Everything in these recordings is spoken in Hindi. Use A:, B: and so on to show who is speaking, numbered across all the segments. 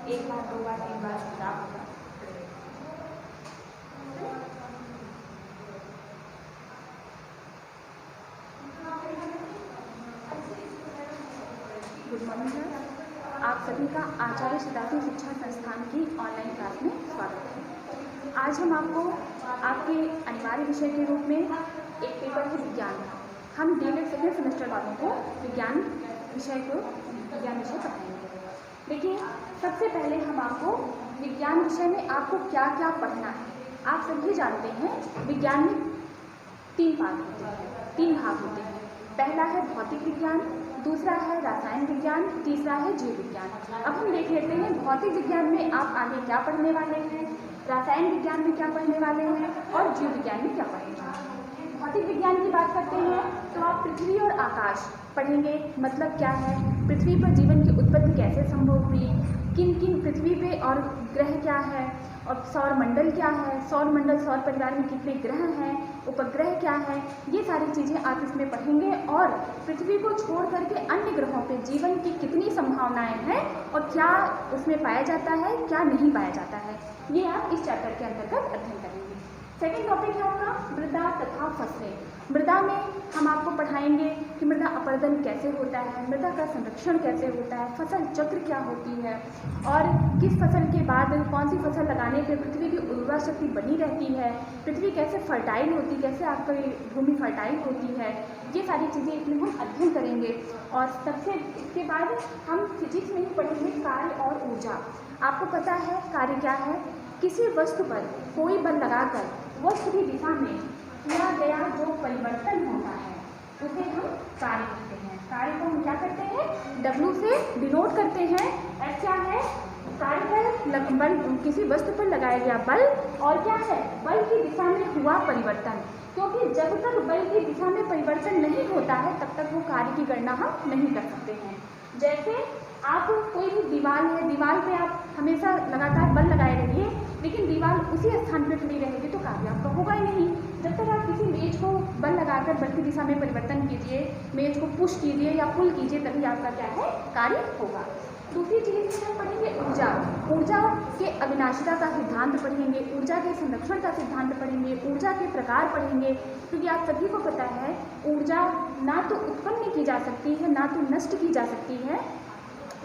A: 1 बार 2 बार 3 बार खराब होगा। गुड मॉर्निंग सर, आप सभी का आचार्य शताब्दी शिक्षा संस्थान की ऑनलाइन क्लास में स्वागत है। आज हम आपको आपके अनिवार्य विषय के रूप में एक पेपर है विज्ञान का। हम डीएलएड सेकेंड सेमेस्टर वालों को विज्ञान विषय पढ़ाएंगे। देखिए, सबसे पहले हम आपको विज्ञान विषय में आपको क्या क्या पढ़ना है। आप सभी जानते हैं विज्ञान में 3 भाग होते हैं। पहला है भौतिक विज्ञान, दूसरा है रसायन विज्ञान, तीसरा है जीव विज्ञान। अब हम देख लेते हैं भौतिक विज्ञान में आप आगे क्या पढ़ने वाले हैं, रसायन विज्ञान में क्या पढ़ने वाले हैं और जीव विज्ञान में क्या पढ़ने वाले हैं। भौतिक विज्ञान की बात करते हैं तो आप पृथ्वी और आकाश पढ़ेंगे। मतलब क्या है, पृथ्वी पर जीवन की उत्पत्ति कैसे संभव हुई, किन किन पृथ्वी पे और ग्रह क्या है, और सौर मंडल क्या है, सौर मंडल सौर परिवार में कितने ग्रह हैं, उपग्रह क्या है, ये सारी चीज़ें आप इसमें पढ़ेंगे। और पृथ्वी को छोड़ करके अन्य ग्रहों पे जीवन की कितनी संभावनाएं हैं और क्या उसमें पाया जाता है, क्या नहीं पाया जाता है, ये आप इस चैप्टर के अंतर्गत अध्ययन करेंगे। सेकेंड टॉपिक है आपका मृदा तथा फसलें। मृदा में हम आपको पढ़ाएंगे कि मृदा अपरदन कैसे होता है, मृदा का संरक्षण कैसे होता है, फसल चक्र क्या होती है और किस फसल के बाद कौन सी फसल लगाने पे पृथ्वी की उर्वरा शक्ति बनी रहती है, पृथ्वी कैसे फर्टाइल होती है, कैसे आपका भूमि फर्टाइल होती है, ये सारी चीज़ें इसमें हम अध्ययन करेंगे। और सबसे इसके बाद हम फिजिक्स में ही पढ़ेंगे कार्य और ऊर्जा। आपको पता है कार्य क्या है, किसी वस्तु पर कोई बल लगाकर वस्तु की दिशा में किया गया जो परिवर्तन होता है उसे हम कार्य कहते हैं। कार्य को हम क्या करते हैं, W से डिनोट करते हैं। S क्या है, कार्य पर बल, किसी वस्तु पर लगाया गया बल, और क्या है, बल की दिशा में हुआ परिवर्तन। क्योंकि जब तक बल की दिशा में परिवर्तन नहीं होता है तब तक वो कार्य की गणना हम नहीं कर सकते हैं। जैसे आप कोई भी दीवार है, दीवार पे आप हमेशा लगातार बल लगाए रहिए, लेकिन दीवार उसी स्थान पर खड़ी रहेगी तो कार्य आपका होगा ही नहीं। जब तक आप किसी मेज को बल लगाकर बल की दिशा में परिवर्तन कीजिए, मेज को पुश कीजिए या पुल कीजिए, तभी आपका क्या है, कार्य होगा। दूसरी चीज़ हम पढ़ेंगे ऊर्जा। ऊर्जा के अविनाशिता का सिद्धांत पढ़ेंगे, ऊर्जा के संरक्षण का सिद्धांत पढ़ेंगे, ऊर्जा के प्रकार पढ़ेंगे। क्योंकि आप सभी को पता है ऊर्जा ना तो उत्पन्न की जा सकती है ना तो नष्ट की जा सकती है,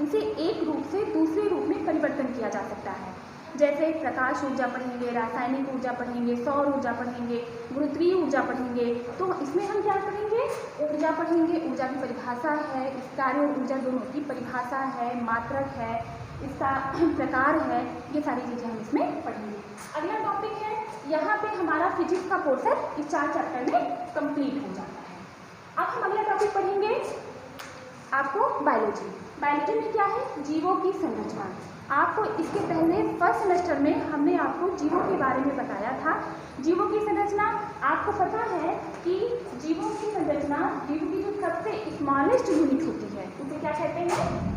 A: इसे एक रूप से दूसरे रूप में परिवर्तन किया जा सकता है। जैसे प्रकाश ऊर्जा पढ़ेंगे, रासायनिक ऊर्जा पढ़ेंगे, सौर ऊर्जा पढ़ेंगे, गुरुत्वीय ऊर्जा पढ़ेंगे। तो इसमें हम क्या पढ़ेंगे, ऊर्जा पढ़ेंगे, ऊर्जा की परिभाषा है, इस कार्य और ऊर्जा दोनों की परिभाषा है, मात्रक है, इसका प्रकार है, ये सारी चीज़ें हम इसमें पढ़ेंगे। अगला टॉपिक है, यहाँ पे हमारा फिजिक्स का कोर्स इस 4 चैप्टर में कंप्लीट हो जाता है। अब हम अगला टॉपिक पढ़ेंगे आपको बायोलॉजी। बायोलॉजी में क्या है, जीवों की संरचना। आपको इसके पहले फर्स्ट सेमेस्टर में हमने आपको जीवों के बारे में बताया था। जीवों की संरचना, आपको पता है कि जीवों की संरचना, जीव की जो सबसे स्मॉलेस्ट यूनिट होती है उसे क्या कहते हैं,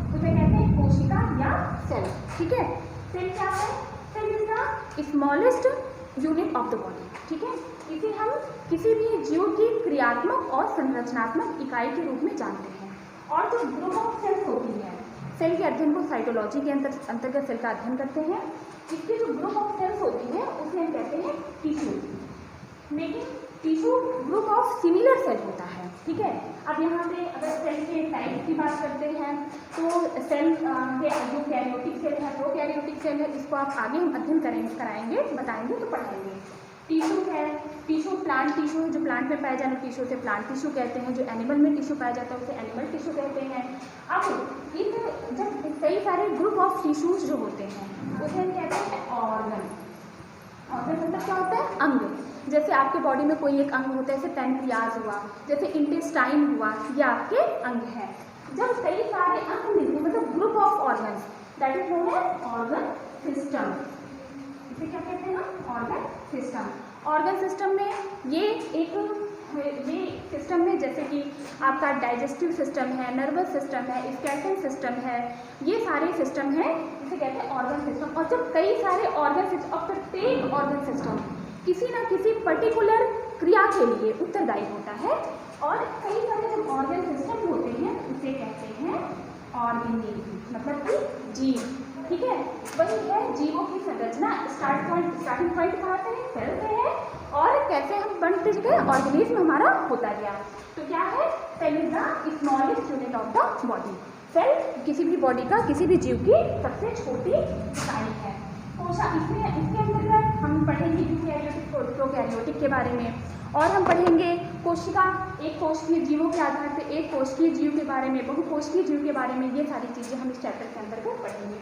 A: उसे कहते हैं कोशिका या सेल। ठीक है, सेल क्या है, cell is the smallest unit of the body. ठीक है, इसे हम किसी भी जीव की क्रियात्मक और संरचनात्मक इकाई के रूप में जानते हैं। और जो ग्रुप ऑफ सेल्स होती है, सेल के अध्ययन को साइटोलॉजी के अंतर्गत सेल का अध्ययन करते हैं। इसके जो ग्रुप ऑफ सेल्स होती है उसे हम कहते हैं टिश्यू। लेकिन tissue group of similar cell होता है। ठीक है, अब यहाँ पे अगर सेल के टाइप की बात करते हैं तो सेल के जो कैरियोटिक सेल है, प्रोकैरियोटिक सेल है, इसको आप आगे हम अध्ययन कराएंगे, बताएंगे तो पढ़ाएंगे। टिश्यू है, टिश्यू प्लांट टिश्यू है, जो प्लांट में पाए जाने टिश्यू से प्लांट टिश्यू कहते हैं, जो एनिमल में टिश्यू पाया जाता है उसे एनिमल टिश्यू कहते हैं। अब इन जब कई सारे ग्रुप ऑफ टिश्यूज जो होते हैं उसे हम कहते हैं ऑर्गन। ऑर्गन मतलब क्या होता है, अंग। जैसे आपके बॉडी में कोई एक अंग होता है, जैसे पैनक्रियाज हुआ, जैसे इंटेस्टाइन हुआ, ये आपके अंग है। जब कई सारे अंग मिलते मतलब group of organ, that is known as organ system. इसे क्या कहते हैं, ऑर्गन सिस्टम। ऑर्गन सिस्टम में ये सिस्टम में जैसे कि आपका डाइजेस्टिव सिस्टम है, नर्वस सिस्टम है, स्केलेटल सिस्टम है, ये सारे सिस्टम हैं, इसे कहते हैं ऑर्गन सिस्टम। और जब कई सारे ऑर्गन सिस्टम और प्रत्येक ऑर्गन सिस्टम किसी न किसी पर्टिकुलर क्रिया के लिए उत्तरदायी होता है, और कई सारे जो ऑर्गन सिस्टम होते हैं उसे कहते हैं ऑर्गेनिज्म, मतलब कि जीव। ठीक है। वही है जीवों की संरचना। स्टार्टिंग पॉइंट कहाँ से है? सेल से है, और कैसे हम बनते गए, ऑर्गेनिज्म हमारा होता गया। तो क्या है? Cell is the smallest unit of the body. Cell किसी भी बॉडी का, किसी भी जीव की सबसे छोटी इकाई है। इसके अंतर्गत हम पढ़ेंगे यूकैरियोटिक, प्रोकैरियोटिक के बारे में, और हम पढ़ेंगे कोशिका, एक कोशिकीय जीवों के आधार पर एक कोशिकीय जीव के बारे में, बहुकोशिकीय जीव के बारे में। ये सारी चीज़ें हम इस चैप्टर के अंतर्गत पढ़ेंगे।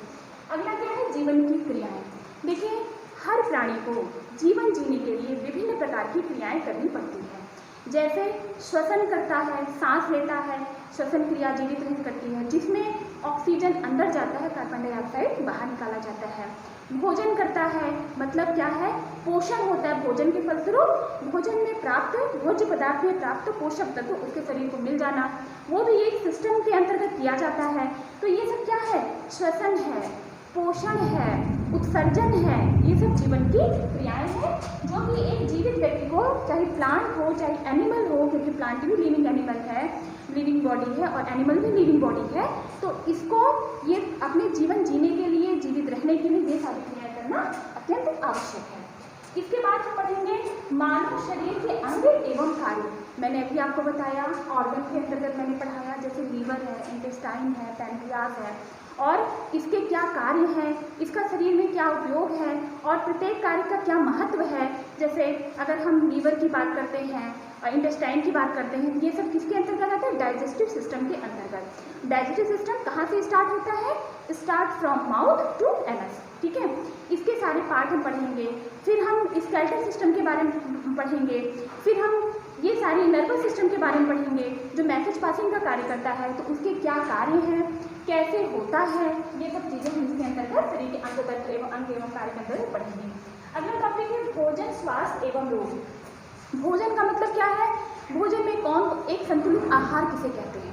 A: अगला क्या है? जीवन की क्रियाएं। देखिए, हर प्राणी को जीवन जीने के लिए विभिन्न प्रकार की क्रियाएं करनी पड़ती है। जैसे श्वसन करता है, सांस लेता है, श्वसन क्रिया जीवित रह करती है, जिसमें ऑक्सीजन अंदर जाता है, कार्बन डाइऑक्साइड बाहर निकाला जाता है। भोजन करता है, मतलब क्या है? पोषण होता है। भोजन के फलस्वरूप भोजन में प्राप्त, भोज्य पदार्थ में प्राप्त पोषक तत्व उसके शरीर को मिल जाना, वो भी एक सिस्टम के अंतर्गत किया जाता है। तो ये सब क्या है? श्वसन है, पोषण है, उत्सर्जन है, ये सब जीवन की क्रियाएं हैं, जो कि एक जीवित व्यक्ति को, चाहे प्लांट हो चाहे एनिमल हो, क्योंकि प्लांट भी लिविंग एनिमल है, लिविंग बॉडी है, और एनिमल भी लिविंग बॉडी है, तो इसको ये अपने जीवन जीने के लिए, जीवित रहने के लिए ये सारी क्रियाएं करना अत्यंत आवश्यक है। इसके बाद हम पढ़ेंगे मानव शरीर के अंग एवं कार्य। मैंने अभी आपको बताया, ऑर्गन के अंतर्गत मैंने पढ़ाया, जैसे लीवर है, इंटेस्टाइन है, पैनक्रियाज है, और इसके क्या कार्य हैं, इसका शरीर में क्या उपयोग है, और प्रत्येक कार्य का क्या महत्व है। जैसे अगर हम लीवर की बात करते हैं और इंटेस्टाइन की बात करते हैं, ये सब किसके अंतर्गत आता है? डाइजेस्टिव सिस्टम के अंतर्गत। डाइजेस्टिव सिस्टम कहाँ से स्टार्ट होता है? Start from mouth to anus, ठीक है। इसके सारे पार्ट हम पढ़ेंगे। फिर हम स्केलेटल सिस्टम के बारे में पढ़ेंगे। फिर हम ये सारी नर्वस सिस्टम के बारे में पढ़ेंगे, जो मैसेज पासिंग का कार्य करता है, तो उसके क्या कार्य हैं, कैसे होता है, ये सब चीज़ें हम इसके अंतर्गत शरीर के अंग तत्व एवं अंग एवं कार्य के अंतर्गत पढ़ेंगे। अगला टॉपिक है भोजन, स्वास्थ्य एवं रोग। भोजन का मतलब क्या है? भोजन में कौन, एक संतुलित आहार किसे कहते हैं?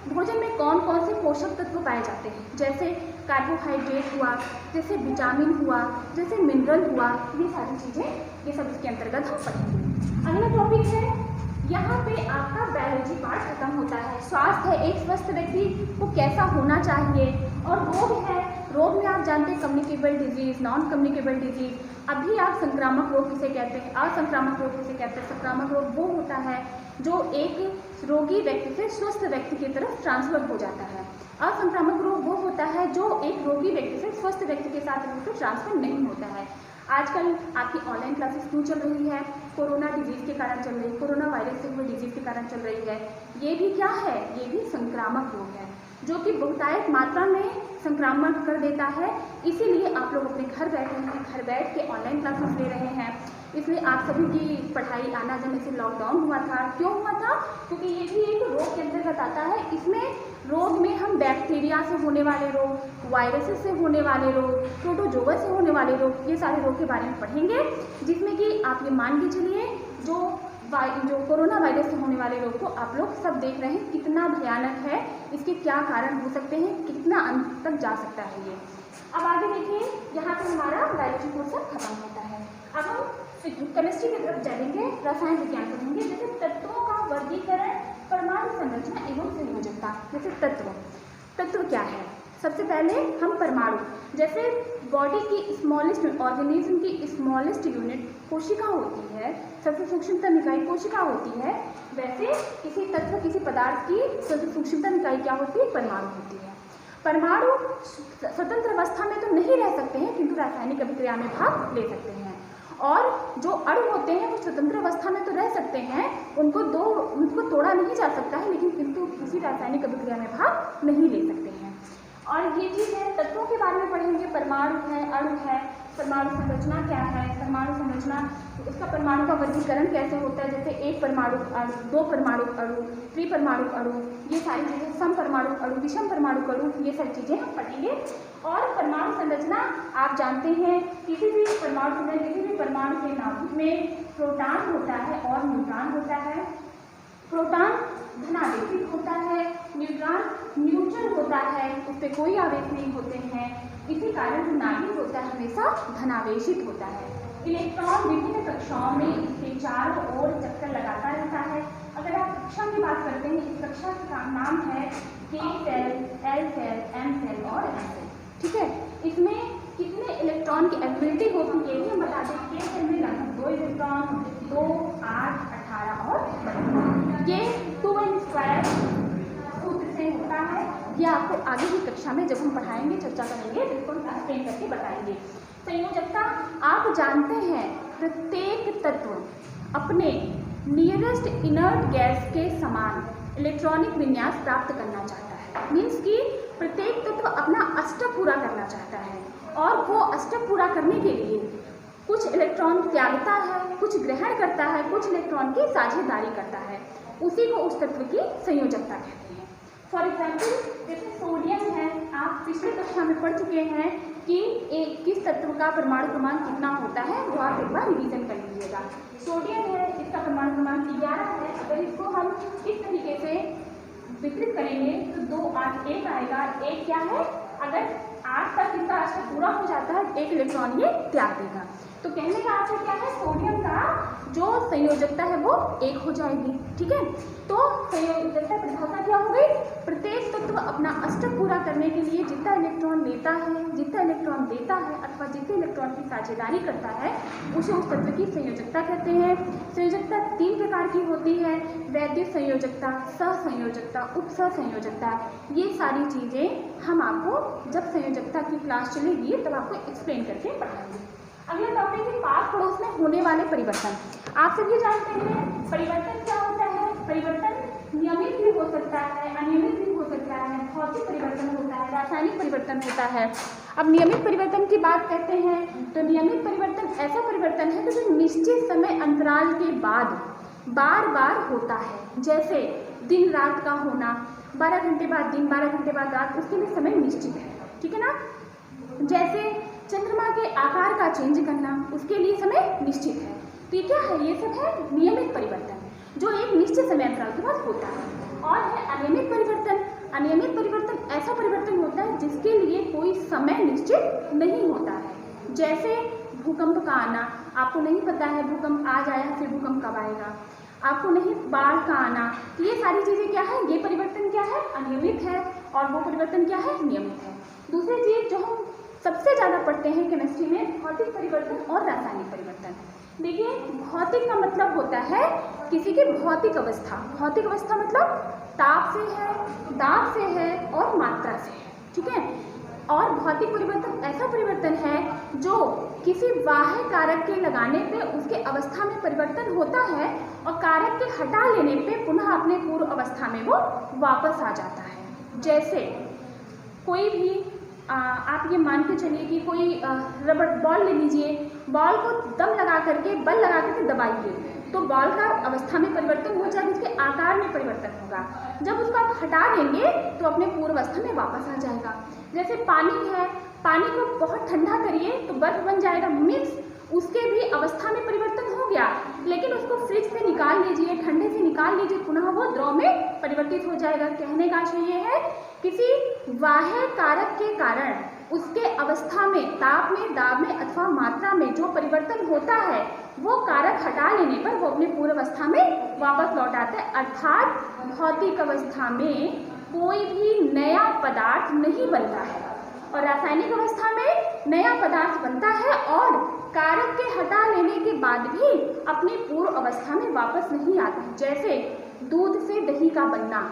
A: भोजन में कौन कौन से पोषक तत्व पाए जाते हैं? जैसे कार्बोहाइड्रेट हुआ, जैसे विटामिन हुआ, जैसे मिनरल हुआ, ये सारी चीज़ें, ये सब इसके अंतर्गत हम पढ़ेंगे। अगला टॉपिक है, यहाँ पे आपका बायोलॉजी पार्ट खत्म होता है। स्वास्थ्य है, एक स्वस्थ व्यक्ति को कैसा होना चाहिए, और रोग है, रोग में आप जानते हैं communicable disease, non communicable disease. अभी आप संक्रामक रोग किसे कहते हैं, असंक्रामक रोग किसे कहते हैं? संक्रामक रोग वो होता है जो एक रोगी व्यक्ति से स्वस्थ व्यक्ति की तरफ ट्रांसफर हो जाता है। असंक्रामक रोग वो होता है जो एक रोगी व्यक्ति से स्वस्थ व्यक्ति के साथ ट्रांसफर नहीं होता है। आजकल आपकी ऑनलाइन क्लासेस क्यों चल रही है? कोरोना डिजीज़ के कारण चल रही है, कोरोना वायरस से हुए डिजीज़ के कारण चल रही है। ये भी क्या है? ये भी संक्रामक रोग है, जो कि बहुतायत मात्रा में संक्रामक कर देता है। इसीलिए आप लोग अपने घर बैठे हैं, घर बैठ के ऑनलाइन क्लासेस ले रहे हैं। इसलिए आप सभी की पढ़ाई आना जाने से लॉकडाउन हुआ था। क्यों हुआ था? क्योंकि ये भी एक रोग के अंतर्गत आता है। इसमें रोग में हम बैक्टीरिया से होने वाले रोग, वायरसेस से होने वाले रोग, प्रोटोजोआ से होने वाले रोग, ये सारे रोग के बारे में पढ़ेंगे, जिसमें कि आप ये मान के चलिए जो कोरोना वायरस से होने वाले रोग को आप लोग सब देख रहे हैं, कितना भयानक है, इसके क्या कारण हो सकते हैं, कितना अंत तक जा सकता है ये। अब आगे देखिए, यहाँ पर हमारा बायोलॉजी पोर्शन खत्म होता है। अब हम केमिस्ट्री की तरफ चलेंगे, रसायन विज्ञान पढ़ेंगे, जैसे तत्वों का वर्गीकरण, परमाणु संरचना एवं संयोजकता। जैसे तत्व क्या है? सबसे पहले हम परमाणु, जैसे बॉडी की स्मॉलेस्ट, ऑर्गेनिज्म की स्मॉलेस्ट यूनिट कोशिका होती है, सबसे सूक्ष्मतम इकाई कोशिका होती है, वैसे किसी तत्व, किसी पदार्थ की सबसे सूक्ष्मतम इकाई क्या होती है? परमाणु होती है। परमाणु स्वतंत्र अवस्था में तो नहीं रह सकते हैं, किंतु रासायनिक अभिक्रिया में भाग ले सकते हैं। और जो अणु होते हैं वो स्वतंत्र अवस्था में तो रह सकते हैं, उनको तोड़ा नहीं जा सकता है, लेकिन किंतु किसी रासायनिक अभिक्रिया में भाग नहीं ले सकते हैं। और ये चीज़ है, तत्वों के बारे में पढ़ेंगे, परमाणु है, अणु है, परमाणु संरचना क्या है, परमाणु संरचना, उसका परमाणु का वर्गीकरण कैसे होता है, जैसे एक परमाणु अणु, दो परमाणु अणु, त्रिपरमाणु अणु, ये सारी चीज़ें, सम परमाणु अणु, विषम परमाणु अणु, ये सारी चीज़ें हम पढ़ेंगे। और परमाणु संरचना आप जानते हैं, किसी भी परमाणु के नाभिक में प्रोटॉन होता है और न्यूट्रॉन होता है। प्रोटॉन धनावेशित होता है, न्यूट्रॉन न्यूट्रल होता है, उस पर कोई आवेश नहीं होते हैं। इसी कारण जो नाभिक होता है हमेशा धनावेशित होता है। इलेक्ट्रॉन विभिन्न कक्षाओं में इसके चारों ओर चक्कर लगाता रहता है। अगर आप कक्षा की बात करते हैं, इस कक्षा का नाम है K cell, L cell, M cell और N सेल, ठीक है। इसमें एनर्जी होती है ये हम बता दें कि सेल में लगभग 2 इलेक्ट्रॉन, 2, 8, 18 और 12। ये 2n² सूत्र से होता है। ये आपको आगे की कक्षा में जब हम पढ़ाएंगे, चर्चा करेंगे, बिल्कुल एक्सप्लेन करके बताएंगे। संयोजकता आप जानते हैं, प्रत्येक तत्व अपने नियरेस्ट इनर्ट गैस के समान इलेक्ट्रॉनिक विन्यास प्राप्त करना चाहता है। मीन्स कि प्रत्येक तत्व अपना अष्टक पूरा करना चाहता है और वो अष्टक पूरा करने के लिए कुछ इलेक्ट्रॉन त्यागता है, कुछ ग्रहण करता है, कुछ इलेक्ट्रॉन की साझेदारी करता है। उसी को उस तत्व की संयोजकता कहते हैं। फॉर एग्जाम्पल जैसे सोडियम है, आप पिछली कक्षा में पढ़ चुके हैं कि एक किस तत्व का परमाणु क्रमांक कितना होता है, वो आप एक बार रिवीजन कर लीजिएगा। सोडियम है, इसका परमाणु क्रमांक 11 है। अगर इसको हम इस तरीके से वितरित करेंगे तो 2, 8, 1 आएगा। 1 क्या है, अगर 8 तक इसका अष्टक पूरा हो जाता है, 1 इलेक्ट्रॉन ये त्याग देगा। तो कहने का अर्थ क्या है, सोडियम का जो संयोजकता है वो 1 हो जाएगी। ठीक है, तो संयोजकता परिभाषा क्या हो गई, प्रत्येक तत्व अपना अष्टक पूरा करने के लिए जितना इलेक्ट्रॉन लेता है, जितना इलेक्ट्रॉन देता है अथवा जितने इलेक्ट्रॉन की साझेदारी करता है, उसे उस तत्व की संयोजकता कहते हैं। संयोजकता 3 प्रकार की होती है, वैद्य संयोजकता, सहसंयोजकता, उपसहसंयोजकता। ये सारी चीज़ें हम आपको जब संयोजकता की क्लास चलेगी तब आपको एक्सप्लेन करके पढ़ाएंगे। अगला टॉपिक है पास पड़ोस में होने वाले परिवर्तन। आप सभी जानते हैं परिवर्तन क्या होता है। परिवर्तन नियमित भी हो सकता है, अनियमित भी हो सकता है, भौतिक परिवर्तन होता है, रासायनिक परिवर्तन होता है। अब नियमित परिवर्तन की बात करते हैं तो नियमित परिवर्तन ऐसा परिवर्तन है जो निश्चित समय अंतराल के बाद बार बार होता है। जैसे दिन रात का होना, 12 घंटे बाद दिन, 12 घंटे बाद रात, उसके लिए समय निश्चित है। ठीक है ना। जैसे चंद्रमा के आकार का चेंज करना, उसके लिए समय निश्चित है। तो ये क्या है, ये सब है नियमित परिवर्तन जो एक निश्चित समय अंतराल के बाद होता है। और है अनियमित परिवर्तन। अनियमित परिवर्तन ऐसा परिवर्तन होता है जिसके लिए कोई समय निश्चित नहीं होता है। जैसे भूकंप का आना, आपको नहीं पता है भूकंप आज आया फिर भूकंप कब आएगा, आपको नहीं, बाढ़ का आना, तो ये सारी चीज़ें क्या है, ये परिवर्तन क्या है, अनियमित है, और वो परिवर्तन क्या है, नियमित है। दूसरी चीज़ जो हम सबसे ज़्यादा पढ़ते हैं केमिस्ट्री में, भौतिक परिवर्तन और रासायनिक परिवर्तन। देखिए भौतिक का मतलब होता है किसी की भौतिक अवस्था। भौतिक अवस्था मतलब ताप से है, दाब से है और मात्रा से है। ठीक है। और भौतिक परिवर्तन ऐसा परिवर्तन है जो किसी बाह्य कारक के लगाने पे उसके अवस्था में परिवर्तन होता है और कारक के हटा लेने पे पुनः अपने पूर्व अवस्था में वो वापस आ जाता है। जैसे कोई भी आप ये मान के चलिए कि कोई रबड़ बॉल ले लीजिए, बॉल को दम लगा करके, बल लगा करके दबाइए तो बॉल का अवस्था में परिवर्तन हो जाएगा, उसके आकार में परिवर्तन होगा। जब उसको आप हटा देंगे तो अपने पूर्व अवस्था में वापस आ जाएगा। जैसे पानी है, पानी को बहुत ठंडा करिए तो बर्फ बन जाएगा, मीन्स उसके भी अवस्था में परिवर्तन हो गया। लेकिन उसको फ्रिज से निकाल लीजिए, ठंडे से निकाल लीजिए, पुनः वो द्रव में परिवर्तित हो जाएगा। कहने का आशय ये है किसी बाह्य कारक के कारण उसके अवस्था में, ताप में, दाब में अथवा मात्रा में जो परिवर्तन होता है वो कारक हटा लेने पर वो अपने पूर्व अवस्था में वापस लौट आता है। अर्थात भौतिक अवस्था में कोई भी नया पदार्थ नहीं बनता है और रासायनिक अवस्था में नया पदार्थ बनता है और कारक के हटा लेने के बाद भी अपनी पूर्व अवस्था में वापस नहीं आता। जैसे दूध से दही का बनना,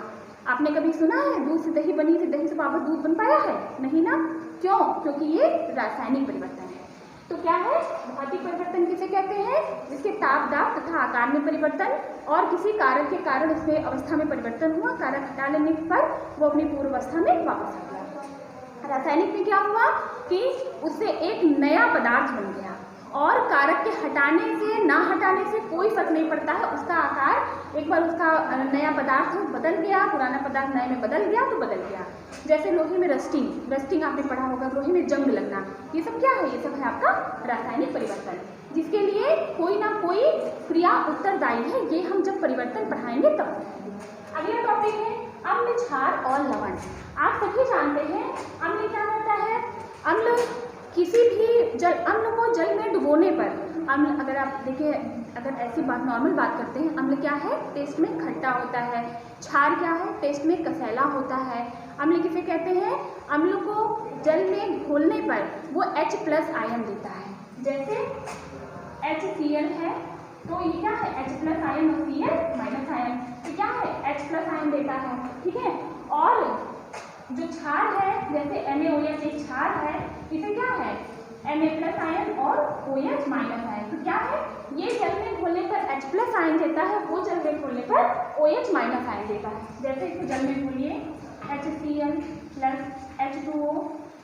A: आपने कभी सुना है दूध से दही बनी थी, दही से वापस दूध बन पाया है? नहीं ना। क्यों? क्योंकि ये रासायनिक परिवर्तन है। तो क्या है, भौतिक परिवर्तन किसे कहते हैं? जिसके ताप, दाब तथा आकार में परिवर्तन और किसी कारक के कारण उसमें अवस्था में परिवर्तन हुआ, कारक हटा लेने पर वो अपनी पूर्व अवस्था में वापस आ गया। रासायनिक में क्या हुआ कि उससे एक नया पदार्थ बन गया और कारक के हटाने से ना हटाने से कोई फर्क नहीं पड़ता है, उसका आकार एक बार उसका नया पदार्थ बदल गया, पुराना पदार्थ नए में बदल गया तो बदल गया। जैसे लोहे में रस्टिंग, रस्टिंग आपने पढ़ा होगा, लोहे में जंग लगना, ये सब क्या है? ये सब है आपका रासायनिक परिवर्तन, जिसके लिए कोई ना कोई क्रिया उत्तरदायी है। ये हम जब परिवर्तन पढ़ाएंगे तब। अगला टॉपिक है अम्ल, क्षार और लवण। आप सभी जानते हैं अम्ल क्या होता है। अम्ल किसी भी अम्ल को जल में डुबोने पर, अम्ल अगर आप देखिए, अगर ऐसी बात नॉर्मल बात करते हैं, अम्ल क्या है? टेस्ट में खट्टा होता है। क्षार क्या है? टेस्ट में कसैला होता है। अम्ल किसे कहते हैं? अम्ल को जल में घोलने पर वो H+ आयन देता है। जैसे HCl है तो ये क्या है, H प्लस आयन और Cl माइनस आयन, तो क्या है H प्लस आयन देता है, ठीक है। और जो क्षार है जैसे NaOH एक क्षार है, इसे क्या है Na प्लस आयन और OH माइनस आयन, तो क्या है ये जल में घोलने पर H प्लस आयन देता है, वो जल में घोलने पर OH माइनस आयन देता है। जैसे इसको जल में घोलिए HCl प्लस H2O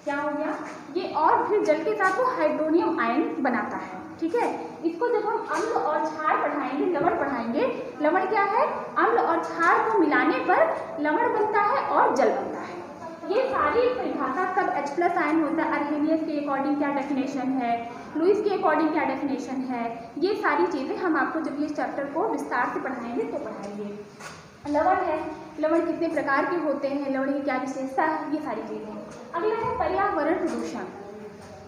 A: क्या हो गया ये, और फिर जल के साथ वो हाइड्रोनियम आयन बनाता है, ठीक है। इसको जब हम अम्ल और क्षार पढ़ाएंगे, लवण पढ़ाएंगे, लवण क्या है, अम्ल और क्षार को मिलाने पर लवण बनता है और जल बनता है। ये सारी परिभाषा कब H प्लस आयन होता है, अर्हेनियस के अकॉर्डिंग क्या डेफिनेशन है, लुईस के अकॉर्डिंग क्या डेफिनेशन है, ये सारी चीज़ें हम आपको जब ये चैप्टर को विस्तार से पढ़ाएंगे तो पढ़ाएंगे। लवण है, लवण कितने प्रकार के होते हैं, लवण की क्या विशेषता है, ये सारी चीज़ें। अगला है पर्यावरण प्रदूषण।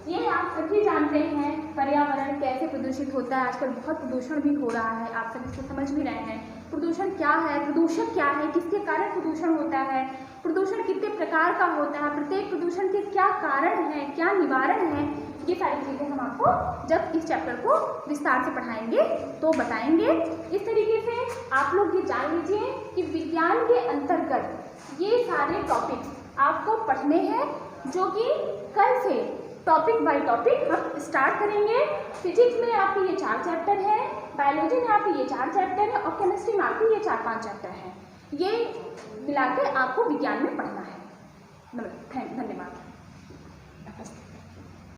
A: ये आप सभी जानते हैं पर्यावरण कैसे प्रदूषित होता है, आजकल बहुत प्रदूषण भी हो रहा है, आप सब इसको समझ भी रहे हैं। प्रदूषण क्या है, प्रदूषण क्या है, किसके कारण प्रदूषण होता है, प्रदूषण कितने प्रकार का होता है, प्रत्येक प्रदूषण के क्या कारण हैं, क्या निवारण है, ये सारी चीज़ें हम आपको जब इस चैप्टर को विस्तार से पढ़ाएंगे तो बताएंगे। इस तरीके से आप लोग ये जान लीजिए कि विज्ञान के अंतर्गत ये सारे टॉपिक आपको पढ़ने हैं, जो कि कल से टॉपिक बाय टॉपिक हम स्टार्ट करेंगे। फिजिक्स में आपके ये 4 चैप्टर हैं, बायोलॉजी में आपके ये 4 चैप्टर हैं और केमिस्ट्री में आपके ये 4-5 चैप्टर हैं। ये मिलाकर आपको विज्ञान में पढ़ना है। धन्यवाद।